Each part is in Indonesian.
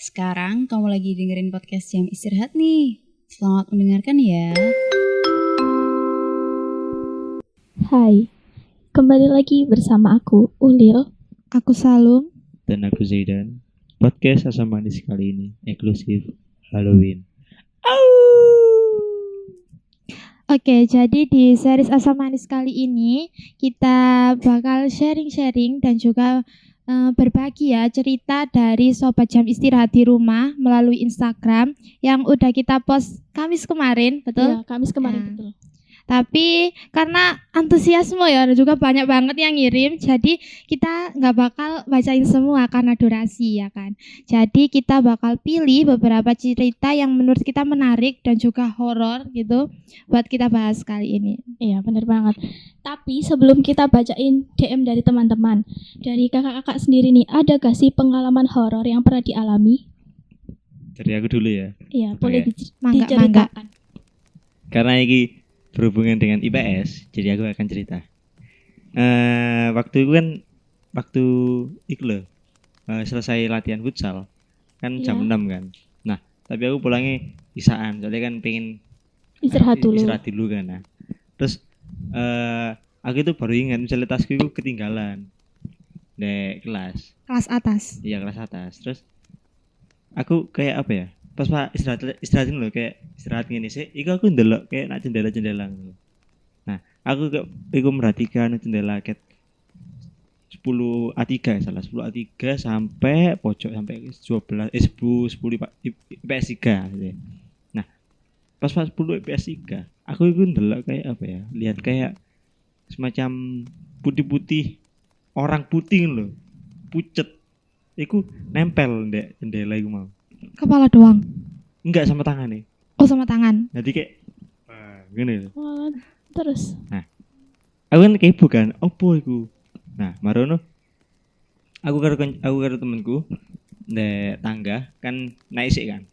Sekarang kamu lagi dengerin podcast Jam Istirahat nih. Selamat mendengarkan ya. Hai, kembali lagi bersama aku, Ulil. Aku Salum. Dan aku Zaidan. Podcast Asam Manis kali ini eksklusif Halloween. Oke, jadi di series Asam Manis kali ini kita bakal sharing-sharing dan juga berbagi ya cerita dari Sobat Jam Istirahat di rumah melalui Instagram yang udah kita post Kamis kemarin, betul? Iya, Kamis kemarin Nah. betul. Tapi karena antusiasme ya dan juga banyak banget yang ngirim, jadi kita nggak bakal bacain semua karena durasi ya kan. Jadi kita bakal pilih beberapa cerita yang menurut kita menarik dan juga horor gitu buat kita bahas kali ini. Iya, benar banget. Tapi sebelum kita bacain DM dari teman-teman, dari kakak-kakak sendiri nih, ada gak sih pengalaman horor yang pernah dialami? Dari aku dulu ya. Iya, boleh Oke. Mangga, diceritakan. Karena ini berhubungan dengan IPS, jadi aku akan cerita. Waktu itu kan selesai latihan futsal kan jam Iya. 6 kan. Nah, tapi aku pulangnya isaan, soalnya kan pengen Istirahat dulu. Istirahat dulu kan. Nah. Terus aku itu baru ingat misalnya tasku itu ketinggalan di kelas. Kelas atas. Iya, kelas atas. Terus aku kayak apa ya? Pas Pak istirahatin loh, kayak istirahat gini sih. Iku aku ndelok kayak nak jendela-jendela gitu. Nah, aku kayak iku merhatikan jendela kayak 10A3 salah 10A3 sampai pojok sampai 10 IPS 3 gitu. Nah, pas 10 IPS 3, aku iku ndelok kayak apa ya? Lihat kayak semacam putih-putih, orang putih loh. Pucet. Iku nempel ndek jendela iku mau. Kepala doang. Enggak sama tangan nih. Oh, sama tangan. Jadi kayak gini loh. Wah, terus Aku kan kepo kan, opo iku. Nah, marono aku karo temenku ndek tangga kan naik sik kan.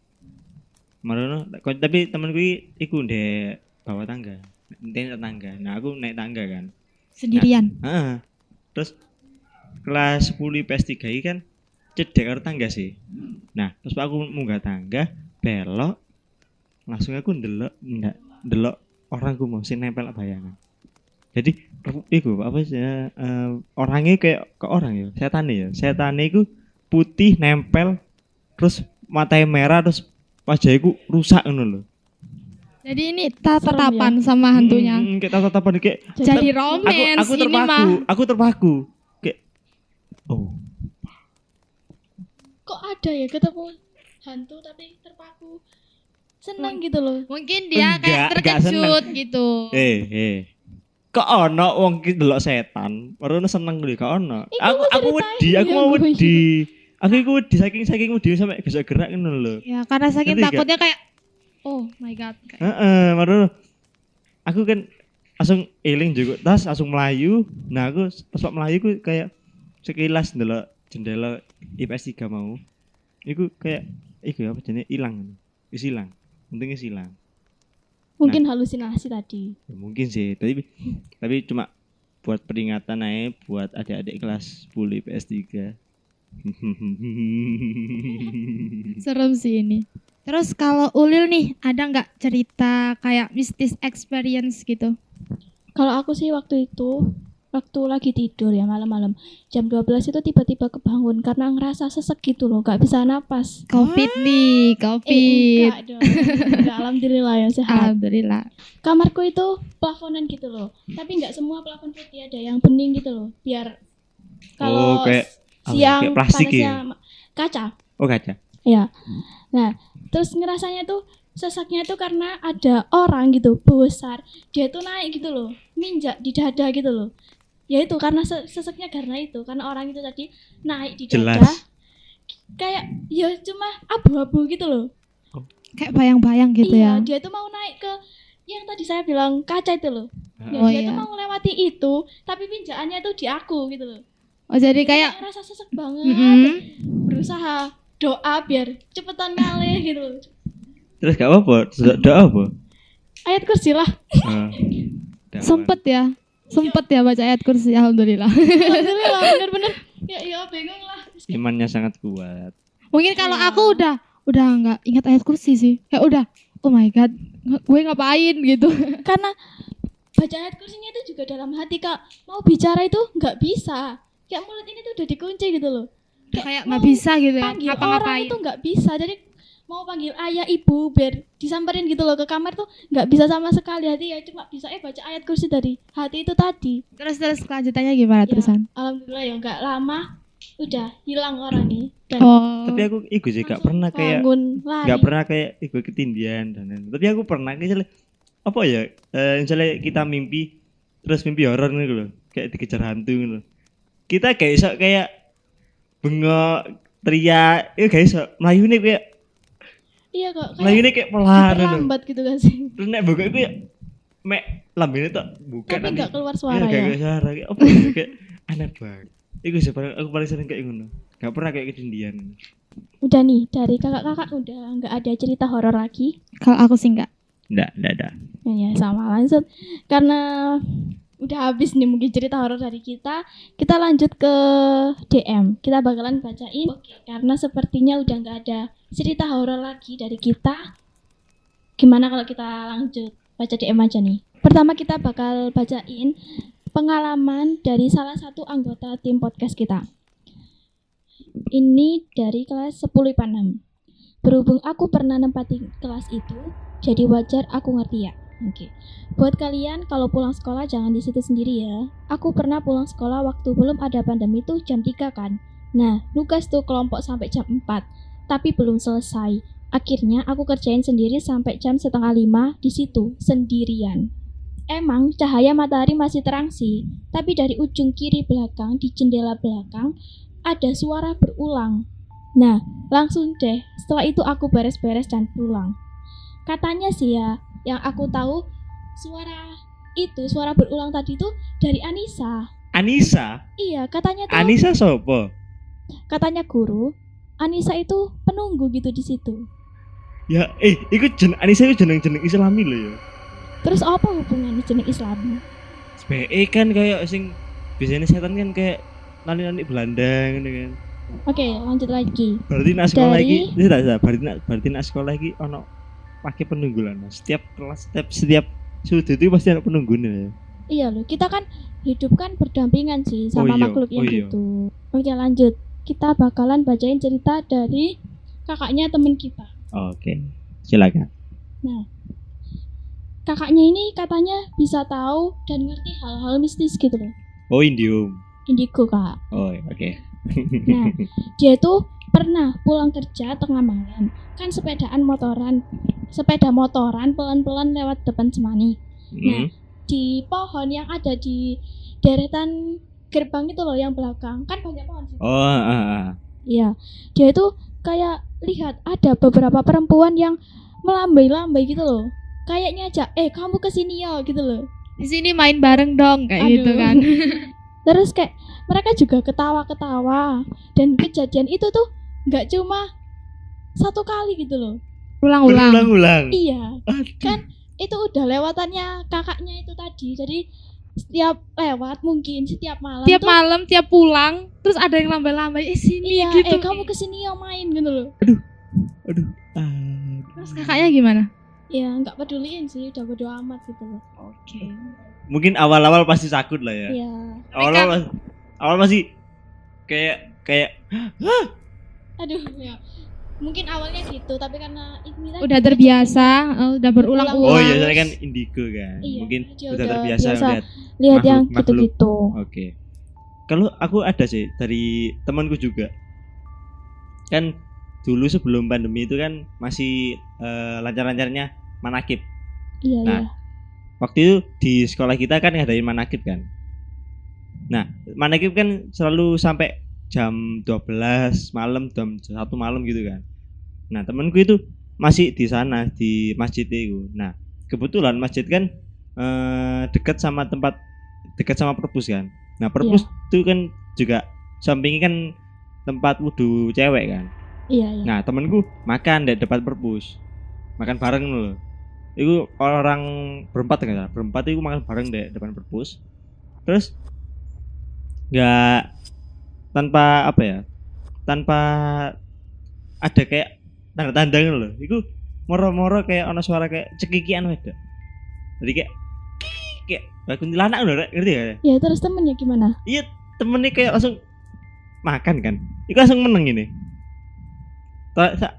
Marono tapi temenku iku ndek bawah tangga. Ndek tangga. Nah, aku naik tangga kan. Sendirian. Heeh. Terus kelas 10 IPS 3 ini kan cedek karo tangga sih. Nah, terus aku munggah tangga, belok, langsung aku ndelok orangku mau sing nempel bayangan. Jadi iku apa sih orangnya kayak ke orang ya, setane ya. Setane iku putih nempel terus matanya merah terus wajahku rusak ngono lho. Jadi ini tatapan sama hantunya. Kayak tatapan kayak Jadi romance aku ini mah. Aku terpaku. Kayak oh. kok ada ya ketemu hantu tapi terpaku. Senang gitu loh. Mungkin dia kayak Enggak terkejut gitu. Kok ono wong ki delok setan, baru seneng lho kok ono. Ini mau Aku ceritain wedi, aku ya, mau Bu. wedi. Aku iku wedi saking wedi sampai gerak gerak ngono lho. Ya karena saking Ngerti takutnya kayak oh my god. Heeh, baru aku kan langsung eling juga tas langsung melayu. Nah, aku pas melayu ku kayak sekilas ndelok jendela IPS 3 mau. Iku kayak iku apa jenenge ilang. Wis ilang. Untungnya hilang. Mungkin halusinasi tadi. Ya, mungkin sih, tapi cuma buat peringatan aja buat adik-adik kelas 10 IPS 3. Serem sih ini. Terus kalau Ulil nih, ada nggak cerita kayak mistis experience gitu? Kalau aku sih waktu lagi tidur ya malam-malam jam 12 itu tiba-tiba kebangun karena ngerasa sesek gitu loh, gak bisa napas. Covid nih, Covid. Enggak dong. Enggak, alhamdulillah ya sehat. Alhamdulillah. Kamarku itu plafonan gitu loh, tapi nggak semua plafon putih, ada yang bening gitu loh, biar kalau kayak siang kayak plastik panasnya ya? kaca Oh, kaca. ya. Nah terus ngerasanya tuh seseknya tuh karena ada orang gitu besar, dia tuh naik gitu loh, minjak di dada gitu loh. Ya itu karena seseknya karena itu, karena orang itu tadi naik di dada. Jelas. Kayak ya cuma abu-abu gitu loh. Kayak bayang-bayang gitu Iya, ya. dia tuh mau naik ke yang tadi saya bilang kaca itu loh. Ya, Oh, dia iya. tuh mau melewati itu, tapi pinjaannya tuh di aku gitu loh. Oh jadi kayak Rasa sesek banget. Berusaha doa biar cepetan ngalih gitu loh. Terus gak apa-apa, doa apa? Ayat kursi lah. sempet ya baca ayat kursi, alhamdulillah. Alhamdulillah bener-bener. Ya bingung lah. Imannya sangat kuat. Mungkin kalau Iya. aku udah nggak ingat ayat kursi sih. Kayak udah, oh my god, gue ngapain gitu. Karena baca ayat kursinya itu juga dalam hati, Kak. Mau bicara itu nggak bisa. Kayak mulut ini tuh udah dikunci gitu loh. Kayak nggak bisa gitu ya, Panggil orang ngapa-ngapain. itu nggak bisa. Jadi mau panggil ayah ibu biar disamperin gitu loh ke kamar tuh nggak bisa sama sekali. Hati ya cuma bisa baca ayat kursi dari hati itu tadi. Terus kelanjutannya gimana Ya, terusan? alhamdulillah ya nggak lama udah hilang orang nih. Dan Oh. Tapi aku ikut sih gak langsung pernah kayak bangun, lari. gak pernah kayak ikut ketindian dan lain-lain. Tapi aku pernah misalnya apa ya? Misalnya kita mimpi terus mimpi horor gitu loh, kayak dikejar hantu gitu loh. Kita kayak iso kayak bengok teriak, kayak iso mlayune kayak Iya kok mlayune kayak kayak pelan gitu. lambat gitu kan sih. Terus nek bengok itu ya mek lambene tok buka Tapi nggak keluar suara Gak ya. suara kayak apa ya? Kayak aneh banget. Iku sih aku paling sering kayak ngono. Gak pernah kayak ketindian. Udah nih dari kakak-kakak udah nggak ada cerita horor lagi. Kalau aku sih enggak. Enggak ada. Ya sama lanjut karena udah habis nih mungkin cerita horor dari kita. Kita lanjut ke DM. Kita bakalan bacain. Oke, karena sepertinya udah nggak ada cerita horor lagi dari kita. Gimana kalau kita lanjut baca DM aja nih. Pertama kita bakal bacain pengalaman dari salah satu anggota tim podcast kita. Ini dari kelas 10 IPA 6. Berhubung aku pernah nempati kelas itu, jadi wajar aku ngerti ya. Oke. Buat kalian kalau pulang sekolah jangan di situ sendiri ya. Aku pernah pulang sekolah waktu belum ada pandemi tuh jam 3 kan. Nah, nugas tuh kelompok sampai jam 4, tapi belum selesai. Akhirnya aku kerjain sendiri sampai jam setengah 5 di situ sendirian. Emang cahaya matahari masih terang sih, tapi dari ujung kiri belakang di jendela belakang ada suara berulang. Nah, langsung deh, setelah itu aku beres-beres dan pulang. Katanya sih ya, yang aku tahu suara berulang tadi tuh dari Anissa. Anissa? Iya, katanya tuh, Anissa sopo? katanya guru, Anissa itu penunggu gitu di situ. Ya, Anissa itu jeneng-jeneng Islami loh ya. Terus apa hubungannya jenis Islam? SPE kan kayak sing biasanya setan kan kayak nani-nani Belanda gitu kan. Oke, lanjut lagi. Berarti nak sekolah Dari- lagi, tidak, berarti nak sekolah lagi ono pakai penunggu lah. Setiap kelas, setiap sudut itu pasti ada penunggunya ya. Iya loh, kita kan hidup kan berdampingan sih sama iya, makhluk yang iya. gitu. Oke, lanjut. Kita bakalan bacain cerita dari kakaknya temen kita. Oke, silakan. Kakaknya ini katanya bisa tahu dan ngerti hal-hal mistis gitu loh. Oh, Indium. Indigo, Kak. Oh, oke. Nah, dia tuh pernah pulang kerja tengah malam. Kan sepeda motoran pelan-pelan lewat depan Semani. Nah, di pohon yang ada di deretan gerbang itu loh yang belakang. Kan banyak pohon sih. Oh, Iya. Dia itu kayak lihat ada beberapa perempuan yang melambai-lambai gitu loh. Kayaknya aja, kamu kesini ya gitu loh. Di sini main bareng dong kayak Aduh. gitu kan. Terus kayak mereka juga ketawa-ketawa. Dan kejadian itu tuh nggak cuma satu kali gitu loh. Ulang-ulang. Berulang-ulang. Iya, Aduh. kan itu udah lewatannya kakaknya itu tadi. Jadi setiap lewat mungkin setiap malam Tiap tuh, malam, tiap pulang, terus ada yang lambai-lambai sini iya, gitu. kamu kesini ya main gitu loh. Aduh. Terus kakaknya gimana? Ya nggak peduliin sih, udah bodo amat gitu loh. Oke. Mungkin awal-awal pasti takut lah ya. Iya. Awal masih kayak Aduh ya. Mungkin awalnya gitu, tapi karena ini tadi Udah terbiasa, udah berulang-ulang. oh iya, saya kan indigo kan. Iya, Mungkin dia udah udah terbiasa biasa lihat. lihat yang makhluk. gitu-gitu. Oke. Kalau aku ada sih dari temanku juga. Kan dulu sebelum pandemi itu kan masih lancar-lancarnya manakib. Iya, Nah, iya. waktu itu di sekolah kita kan ngadain manakib kan. Nah, manakib kan selalu sampai jam 12 malam, jam 1 malam gitu kan. Nah, temanku itu masih di sana di masjid itu. Nah, kebetulan masjid kan dekat sama perpus kan. Nah, perpus itu kan juga sampingnya kan tempat wudhu cewek kan. Iya, iya. Nah, temanku makan di depan perpus. Makan bareng loh. Itu orang berempat kan, berempat itu makan bareng di depan perpus. Terus nggak tanpa ada kayak tanda-tanda ngono lho. Iku moro-moro kayak ana suara kayak cekikian wedok. Jadi kayak kuntilanak lho, ngerti ya? Ya terus temennya gimana? Iya, temennya kayak langsung makan kan. Iku langsung meneng ini.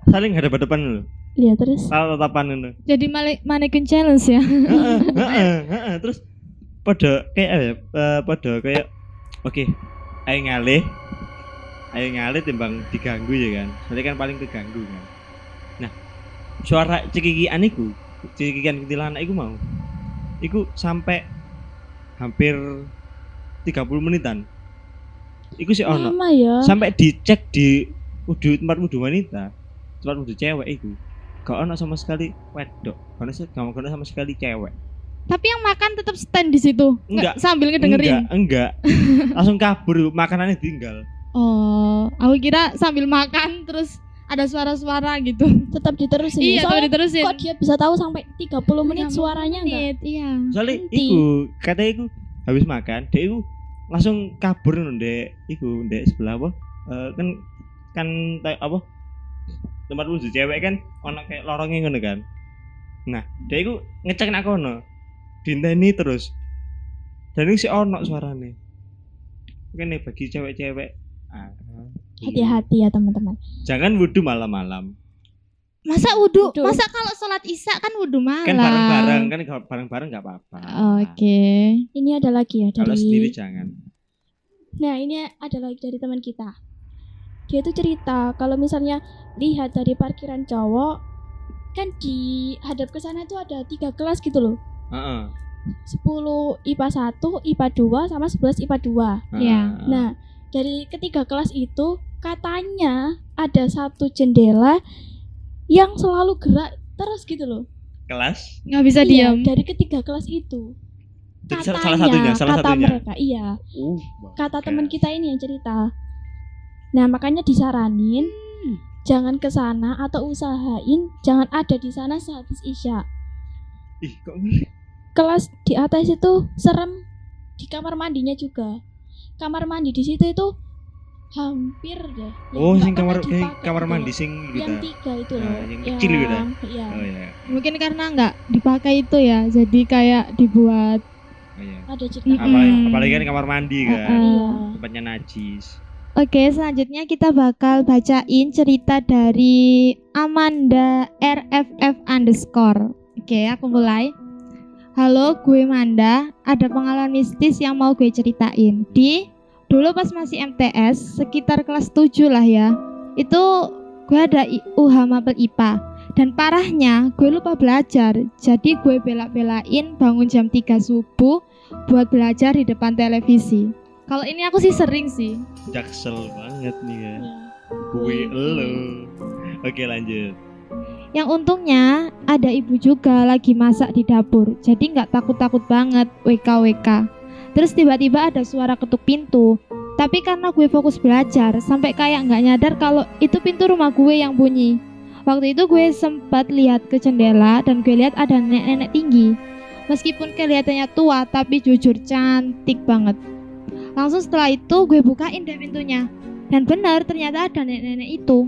Saling hadap-hadapan lho. Iya terus. Tatapan ngono. Jadi mannequin challenge ya. Heeh. Terus pada kayak oke, ayo ngalih timbang diganggu ya kan. Soalnya kan paling keganggu kan. Nah, suara cekikian kuntilanak iku mau. Iku sampai hampir 30 menitan. Iku sih ono. Lama ya. Sampai dicek di tempat wudu wanita, tempat wudu cewek iku. Gak ono sama sekali wedok. Gak ono sama sekali cewek. Tapi yang makan tetap stand di situ. Enggak. Sambil ngedengerin. Enggak. Langsung kabur, makanannya tinggal. Oh, aku kira sambil makan terus ada suara-suara gitu. Tetap diterusin. Iya, tetap Soalnya diterusin. kok dia bisa tahu sampai 30 menit suaranya enggak? Iya. Soalnya Henti. katanya iku habis makan, dia iku langsung kabur ndek sebelah apa? Tempat wudu cewek kan ono kayak lorongnya ngono kan. Nah, dia iku ngecek nak kono. Dinteni terus. Dan itu sih ono suarane. Mungkin bagi cewek-cewek Hati-hati ya teman-teman. jangan wudu malam-malam. Masa wudu? Wudu. Masa kalau sholat isya kan wudu malam? Kan bareng-bareng enggak apa-apa. Oke. Ini ada lagi ya Kalau sendiri dari. jangan. Nah ini ada lagi dari teman kita. Dia tuh cerita kalau misalnya lihat dari parkiran cowok, kan di hadap ke sana tuh ada 3 kelas gitu loh. Heeh. 10 IPA 1, IPA 2 sama 11 IPA 2. Iya. Nah, dari ketiga kelas itu katanya ada satu jendela yang selalu gerak terus gitu loh. kelas Nggak bisa Iya, diam. dari ketiga kelas itu. Jadi Katanya, salah kata satunya. mereka, iya. Kata Oke. teman kita ini yang cerita. Nah, makanya disaranin jangan ke sana atau usahain jangan ada di sana sehabis Isya. Ih, kok ngeri. Kelas di atas itu serem, di kamar mandinya juga. Kamar mandi di situ itu hampir deh. Oh, nggak sing pernah kamar dipakai kamar gitu mandi loh. sing gitu. Yang 3 itu Ah, loh. yang kecil gitu ya? Iya. Oh iya. Mungkin karena nggak dipakai itu ya, jadi kayak dibuat. Oh iya. Ada cerita. Apalagi kan kamar mandi kan. Iya. Tempatnya najis. Oke, selanjutnya kita bakal bacain cerita dari Amanda RFF _. Oke, aku mulai. Halo, gue Manda. Ada pengalaman mistis yang mau gue ceritain. Dulu pas masih MTS, sekitar kelas 7 lah ya. Itu gue ada UH Mapel IPA. Dan parahnya, gue lupa belajar. Jadi gue bela-belain bangun jam 3 subuh buat belajar di depan televisi. Kalau ini aku sih sering sih. Jaksel banget nih ya. Iya. Gue elo. Oke, lanjut. Yang untungnya ada ibu juga lagi masak di dapur. Jadi nggak takut-takut banget WK. Terus tiba-tiba ada suara ketuk pintu. Tapi karena gue fokus belajar, sampai kayak nggak nyadar kalau itu pintu rumah gue yang bunyi. Waktu itu gue sempat lihat ke jendela dan gue lihat ada nenek-nenek tinggi. Meskipun kelihatannya tua, tapi jujur cantik banget. Langsung setelah itu gue bukain deh pintunya. Dan benar ternyata ada nenek-nenek itu.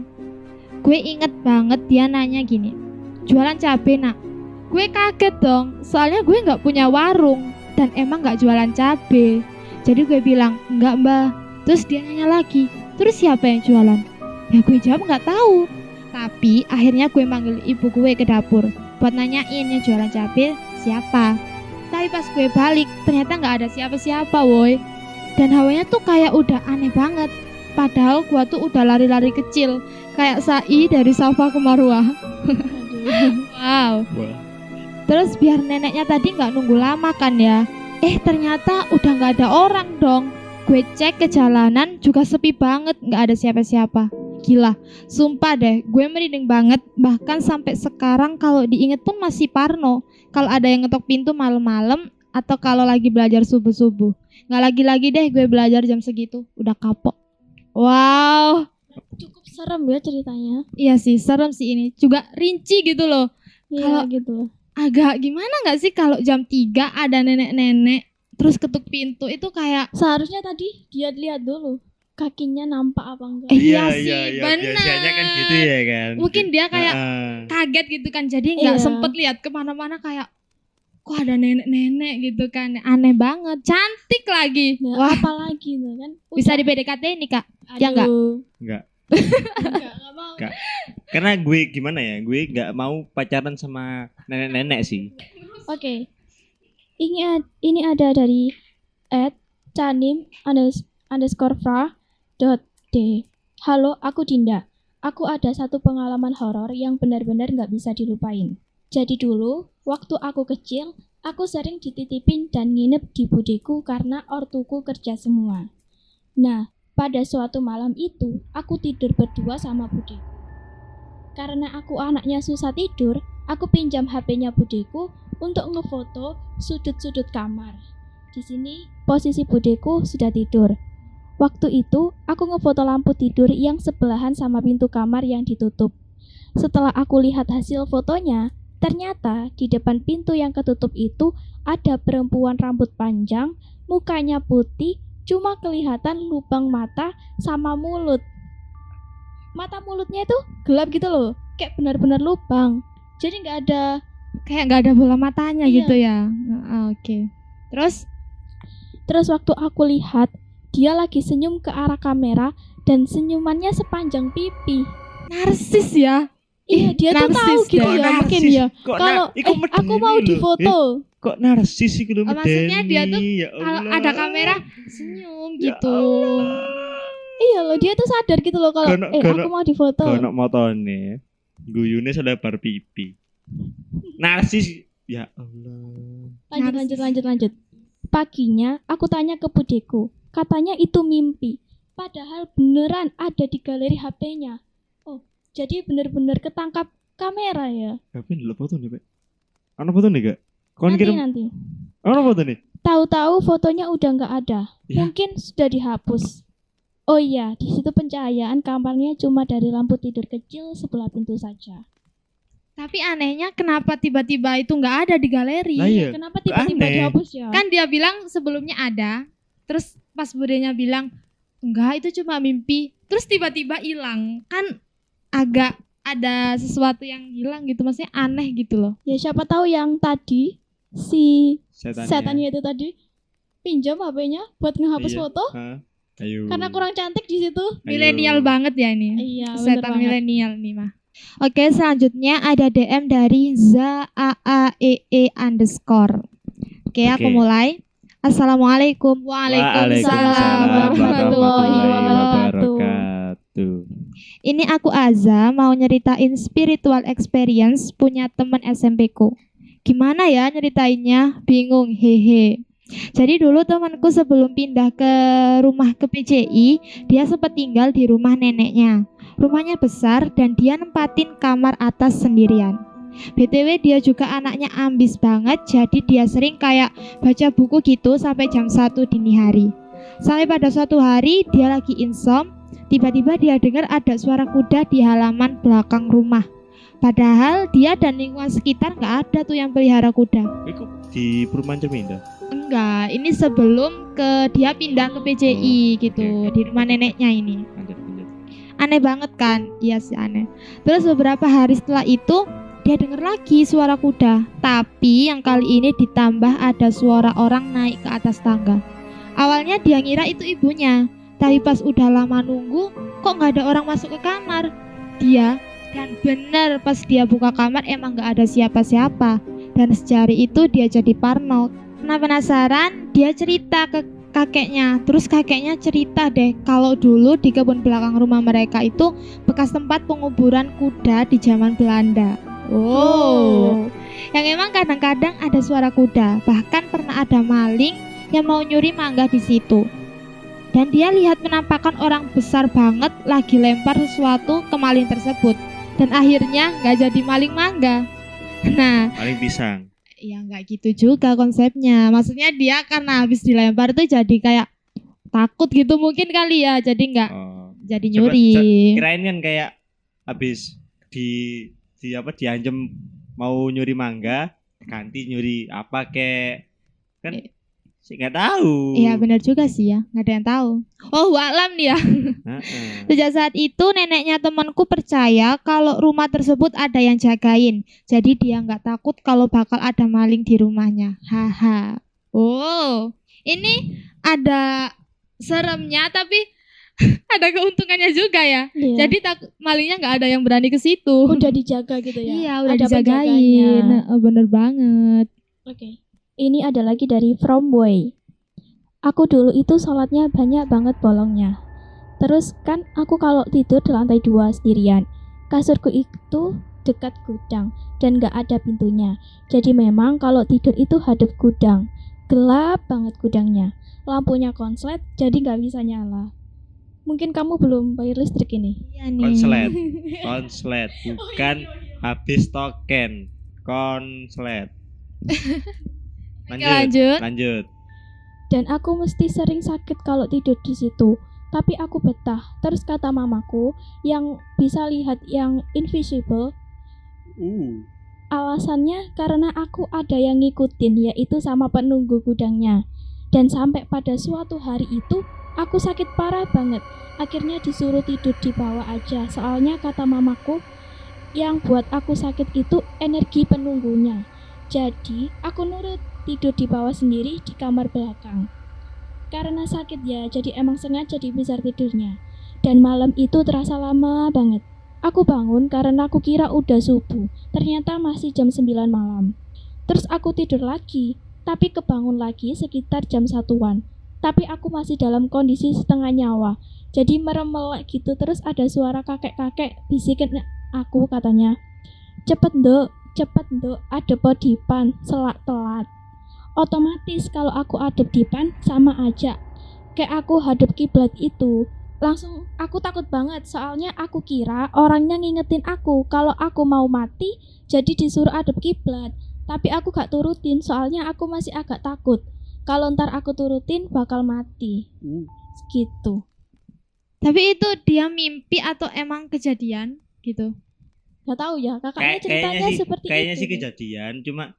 Gue inget banget dia nanya gini, jualan cabai nak? Gue kaget dong, soalnya gue gak punya warung dan emang gak jualan cabai. Jadi gue bilang, enggak mbak. Terus dia nanya lagi, terus siapa yang jualan? Ya gue jawab gak tahu. Tapi akhirnya gue manggil ibu gue ke dapur buat nanyain yang jualan cabai siapa. Tapi pas gue balik ternyata gak ada siapa-siapa woy. Dan hawanya tuh kayak udah aneh banget. Padahal gua tuh udah lari-lari kecil kayak Sai dari Safa ke Marwah. Wow. Wah. Terus biar neneknya tadi gak nunggu lama kan ya. Ternyata udah gak ada orang dong. Gue cek ke jalanan juga sepi banget, gak ada siapa-siapa. Gila, sumpah deh, gue merinding banget. Bahkan sampai sekarang kalau diinget pun masih parno. Kalau ada yang ngetok pintu malam-malam atau kalau lagi belajar subuh-subuh. Gak lagi-lagi deh gue belajar jam segitu, udah kapok. Wow. Cukup serem ya ceritanya. Iya sih, serem sih ini. Juga rinci gitu loh. Iya Kalau- gitu. Agak gimana gak sih kalau jam 3 ada nenek-nenek terus ketuk pintu itu kayak Seharusnya tadi dia lihat dulu. kakinya nampak apa enggak. Iya sih, bener. Biasanya kan gitu ya kan. Mungkin dia kayak Heeh. kaget gitu kan, jadi nggak Iya. sempet lihat kemana-mana, kayak kok ada nenek-nenek gitu kan, aneh banget, cantik lagi. Ya, Wah, apalagi tuh kan. bisa di PDKT ini Kak? Ya enggak? Enggak. Enggak mau. Enggak. Karena gue gimana ya? Gue enggak mau pacaran sama nenek-nenek sih. Oke. Ini ada dari @canim_fra.d. Halo, aku Dinda. Aku ada satu pengalaman horor yang benar-benar nggak bisa dilupain. Jadi dulu, waktu aku kecil, aku sering dititipin dan nginep di budeku karena ortuku kerja semua. Nah, pada suatu malam itu, aku tidur berdua sama budeku. Karena aku anaknya susah tidur, aku pinjam HP-nya budeku untuk ngefoto sudut-sudut kamar. Di sini, posisi budeku sudah tidur. Waktu itu, aku ngefoto lampu tidur yang sebelahan sama pintu kamar yang ditutup. Setelah aku lihat hasil fotonya, ternyata di depan pintu yang ketutup itu ada perempuan rambut panjang, mukanya putih, cuma kelihatan lubang mata sama mulut. Mata mulutnya itu gelap gitu loh, kayak benar-benar lubang. Jadi nggak ada. Kayak nggak ada bola matanya Iya. gitu ya. Oke. Terus Waktu aku lihat, dia lagi senyum ke arah kamera dan senyumannya sepanjang pipi. narsis ya. Iya, dia tuh tahu narsis gitu deh. ya mungkin ya. Kalau aku mau difoto. Kok narsis sih kalau Maksudnya dia tuh ya kalau Allah. ada kamera senyum Ya gitu. Iya loh, dia tuh sadar gitu loh kalau aku mau difoto. Kono motone guyune selebar pipi. Narsis ya Allah. Lanjut. Paginya aku tanya ke budeku, katanya itu mimpi. Padahal beneran ada di galeri HP-nya. Oh, jadi bener-bener ketangkap kamera ya. Tapi ndelok foto nih, Pak. Ana foto nih gak? Kon kirim. Nanti. Ana foto nih. Tahu-tahu fotonya udah nggak ada. Ya. Mungkin sudah dihapus. Oh iya, di situ pencahayaan kamarnya cuma dari lampu tidur kecil sebelah pintu saja. Tapi anehnya kenapa tiba-tiba itu nggak ada di galeri? Lah iya. Kenapa tiba-tiba Aneh. dihapus ya? Kan dia bilang sebelumnya ada, terus pas budenya bilang enggak itu cuma mimpi, terus tiba-tiba hilang. Kan agak ada sesuatu yang hilang gitu, maksudnya aneh gitu loh. Ya siapa tahu yang tadi si Setannya. setannya itu tadi pinjam HP-nya buat ngehapus Iya. foto Hah? Ayo. karena kurang cantik di situ. Ayo. Milenial banget ya ini. Iya, bener Setan banget. milenial nih mah. Oke, selanjutnya ada DM dari ZAAEE_. Oke, aku Oke. mulai. Assalamualaikum. Waalaikumsalam warahmatullahi wabarakatuh. Ini aku Aza mau nyeritain spiritual experience punya temen SMP ku. Gimana ya nyeritainnya? Bingung, hehe. Jadi dulu temanku sebelum pindah ke rumah ke PJI, dia sempat tinggal di rumah neneknya. Rumahnya besar dan dia nempatin kamar atas sendirian. BTW dia juga anaknya ambis banget, jadi dia sering kayak baca buku gitu sampai jam 1 dini hari. Sampai pada suatu hari dia lagi insom, tiba-tiba dia dengar ada suara kuda di halaman belakang rumah. Padahal dia dan lingkungan sekitar nggak ada tuh yang pelihara kuda. Iku di perumahan Cerminda. Enggak, ini sebelum dia pindah ke PJI gitu, oke. di rumah neneknya ini. Lanjut. Aneh banget kan? Iya sih aneh. Terus beberapa hari setelah itu dia dengar lagi suara kuda, tapi yang kali ini ditambah ada suara orang naik ke atas tangga. Awalnya dia ngira itu ibunya, tapi pas udah lama nunggu kok nggak ada orang masuk ke kamar. Dan bener pas dia buka kamar emang nggak ada siapa-siapa. Dan sejari itu dia jadi parno. Karena penasaran, dia cerita ke kakeknya. Terus kakeknya cerita deh kalau dulu di kebun belakang rumah mereka itu bekas tempat penguburan kuda di zaman Belanda. Oh, yang emang kadang-kadang ada suara kuda. Bahkan pernah ada maling yang mau nyuri mangga di situ. Dan dia lihat penampakan orang besar banget lagi lempar sesuatu ke maling tersebut. Dan akhirnya nggak jadi maling mangga. Nah, Paling pisang. ya nggak gitu juga konsepnya. Maksudnya dia karena habis dilempar tuh jadi kayak takut gitu mungkin kali ya. Jadi nggak Oh. jadi Coba- nyuri. Kirain kan kayak habis diancam mau nyuri mangga, ganti nyuri apa kek. Kan Sih nggak tahu. Iya benar juga sih ya, nggak ada yang tahu. Oh alam nih ya. Heeh. Sejak saat itu neneknya temanku percaya kalau rumah tersebut ada yang jagain. Jadi dia nggak takut kalau bakal ada maling di rumahnya. Haha. Oh, ini ada seremnya tapi ada keuntungannya juga ya. Iya. Jadi malingnya nggak ada yang berani ke situ. udah dijaga gitu ya. Iya, udah Ada dijagain. penjaganya. Bener banget. Oke. Ini ada lagi dari From Boy. Aku dulu itu sholatnya banyak banget bolongnya. Terus kan aku kalau tidur di lantai 2 sendirian. Kasurku itu dekat gudang dan gak ada pintunya. Jadi memang kalau tidur itu hadap gudang. Gelap banget gudangnya. Lampunya konslet jadi gak bisa nyala. Mungkin kamu belum bayar listrik ini. Iya nih. Konslet, bukan habis token. Konslet. Lanjut. Lanjut. Dan aku mesti sering sakit kalau tidur di situ. Tapi aku betah. Terus kata mamaku yang bisa lihat yang invisible, alasannya karena aku ada yang ngikutin, yaitu sama penunggu gudangnya. Dan sampai pada suatu hari itu aku sakit parah banget. Akhirnya disuruh tidur di bawah aja. Soalnya kata mamaku yang buat aku sakit itu energi penunggunya. Jadi aku nurut tidur di bawah sendiri di kamar belakang. Karena sakit ya, jadi emang sengaja dibesar tidurnya. Dan malam itu terasa lama banget. Aku bangun karena aku kira udah subuh. Ternyata masih jam 9 malam. Terus aku tidur lagi, tapi kebangun lagi sekitar jam 1-an. Tapi aku masih dalam kondisi setengah nyawa. Jadi merem melek gitu. Terus ada suara kakek-kakek bisikin aku, katanya, cepet nduk, adep di pan, selak telat. Otomatis kalau aku adep di pan sama aja kayak aku hadap kiblat itu. Langsung aku takut banget, soalnya aku kira orangnya ngingetin aku kalau aku mau mati jadi disuruh adep kiblat. Tapi aku gak turutin soalnya aku masih agak takut kalau ntar aku turutin bakal mati. Gitu. Tapi itu dia mimpi atau emang kejadian gitu? Gak tahu ya, kakaknya ceritanya seperti kayaknya itu. sih kejadian, cuma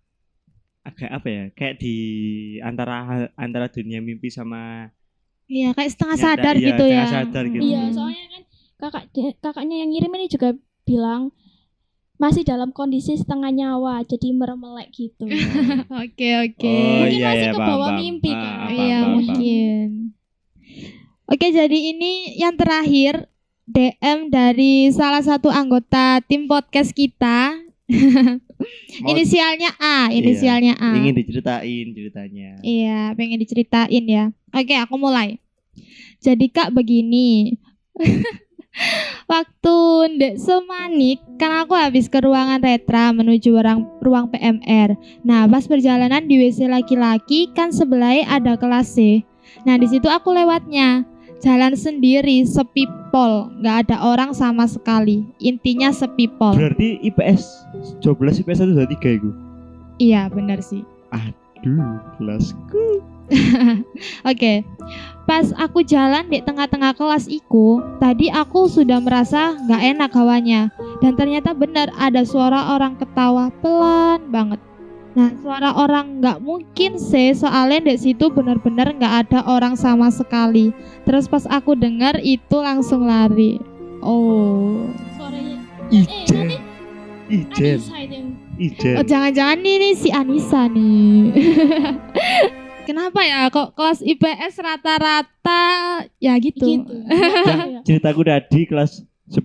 agak apa ya, kayak di antara dunia mimpi sama Iya, kayak setengah nyata, sadar iya, gitu ya. setengah sadar gitu. Iya, soalnya kan kakaknya yang ngirim ini juga bilang masih dalam kondisi setengah nyawa, jadi meremelek gitu. Oke. Oh Mungkin iya masih ya, ke bawah mimpi kan. Iya, mungkin. Oke, jadi ini yang terakhir DM dari salah satu anggota tim podcast kita. Inisialnya A. Ingin diceritain ceritanya. Iya, pengen diceritain ya. Oke, aku mulai. Jadi Kak begini. Waktu ndek Somanik, kan aku habis ke ruangan retra menuju ruang PMR. Nah, pas perjalanan di WC laki-laki kan sebelahnya ada kelas C. Nah, di situ aku lewatnya. Jalan sendiri, sepi pol, nggak ada orang sama sekali. Intinya sepi pol. Berarti IPS 12 IPS 123 itu. Iya, benar sih. Aduh, kelasku. Oke. Pas aku jalan di tengah-tengah kelas iku, tadi aku sudah merasa nggak enak hawanya. Dan ternyata benar ada suara orang ketawa pelan banget. Nah, suara orang nggak mungkin sih, soalnya di situ benar-benar nggak ada orang sama sekali. Terus pas aku dengar itu langsung lari. Oh. Suaranya Ijen. nanti Ijen. Anissa itu yang Ijen. Oh, jangan-jangan ini si Anissa nih. Kenapa ya kok kelas IPS rata-rata ya gitu. gitu. Yang ceritaku tadi kelas 10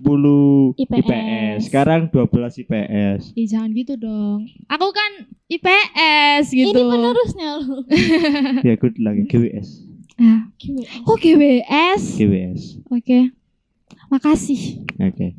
IPS. IPS. Sekarang 12 IPS. Ih, jangan gitu dong. Aku kan IPS gitu. Ini penerusnya loh. Ya good luck ya, GWS. Ah, GWS. kok GWS? GWS. Oke. Makasih. Oke.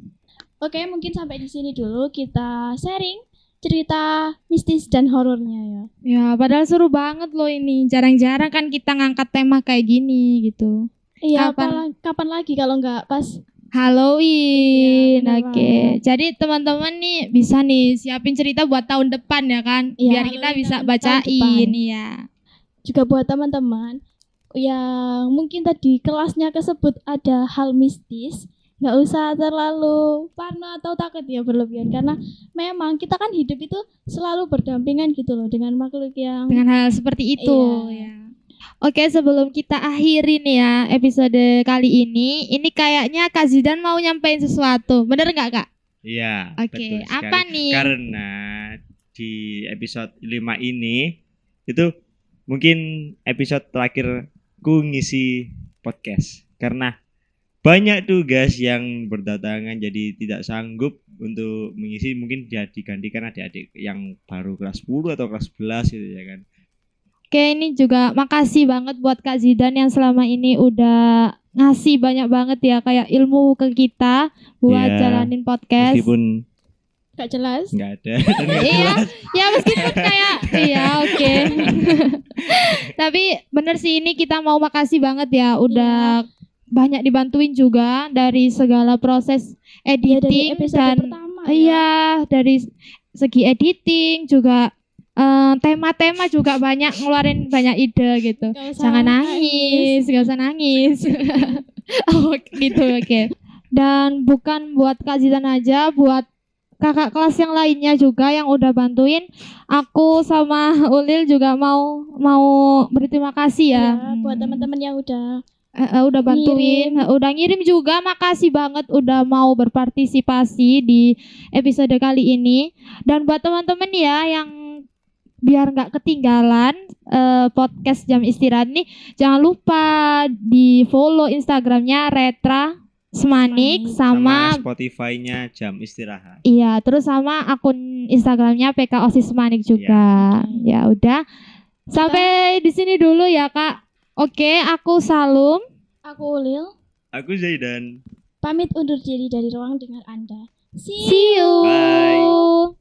Oke, mungkin sampai di sini dulu kita sharing cerita mistis dan horornya ya. Ya, padahal seru banget loh ini. Jarang-jarang kan kita ngangkat tema kayak gini gitu. Iya, Kapan? kapan lagi kalau nggak pas Halloween. Iya, bener Oke. banget. Jadi teman-teman nih bisa nih siapin cerita buat tahun depan ya kan? Iya, Biar kita Halloween bisa tahun bacain. depan. Iya. juga buat teman-teman yang mungkin tadi kelasnya kesebut ada hal mistis, nggak usah terlalu parno atau takut ya berlebihan, karena memang kita kan hidup itu selalu berdampingan gitu loh dengan makhluk yang Dengan hal seperti itu Iya. ya. Oke, sebelum kita akhiri nih ya episode kali ini kayaknya Kak Zidan mau nyampein sesuatu. Bener nggak Kak? Iya, Oke, betul sekali. apa nih? Karena di episode 5 ini itu mungkin episode terakhirku ngisi podcast karena banyak tugas yang berdatangan jadi tidak sanggup untuk mengisi, mungkin dia digantikan adik-adik yang baru kelas 10 atau kelas 11 gitu ya kan. Oke, ini juga makasih banget buat Kak Zidan yang selama ini udah ngasih banyak banget ya kayak ilmu ke kita buat Iya, jalanin podcast. Meskipun Gak jelas. nggak ada dan nggak Iya, jelas. ya meskipun kayak iya oke. Tapi bener sih ini kita mau makasih banget ya udah banyak dibantuin juga dari segala proses Ya, dari editing episode dan pertama ya. iya dari segi editing juga tema-tema juga banyak ngeluarin banyak ide gitu. Gak usah Jangan nangis, gak usah nangis. Oh gitu oke. Dan bukan buat Kak Zidan aja, buat kakak kelas yang lainnya juga yang udah bantuin aku sama Ulil juga mau berterima kasih ya. Ya, buat teman-teman yang udah Udah bantuin, udah ngirim juga. Makasih banget udah mau berpartisipasi di episode kali ini. Dan buat teman-teman ya yang biar nggak ketinggalan podcast jam istirahat nih, jangan lupa di follow Instagramnya Retra Semanik Sama sama Spotify-nya Jam Istirahat. iya, terus sama akun Instagramnya PK Osis Manik juga. Ya udah. Sampai di sini dulu ya, Kak. Oke, aku Salum. aku Ulil Aku Zaidan. pamit undur diri dari ruang dengar Anda. See See you. Bye.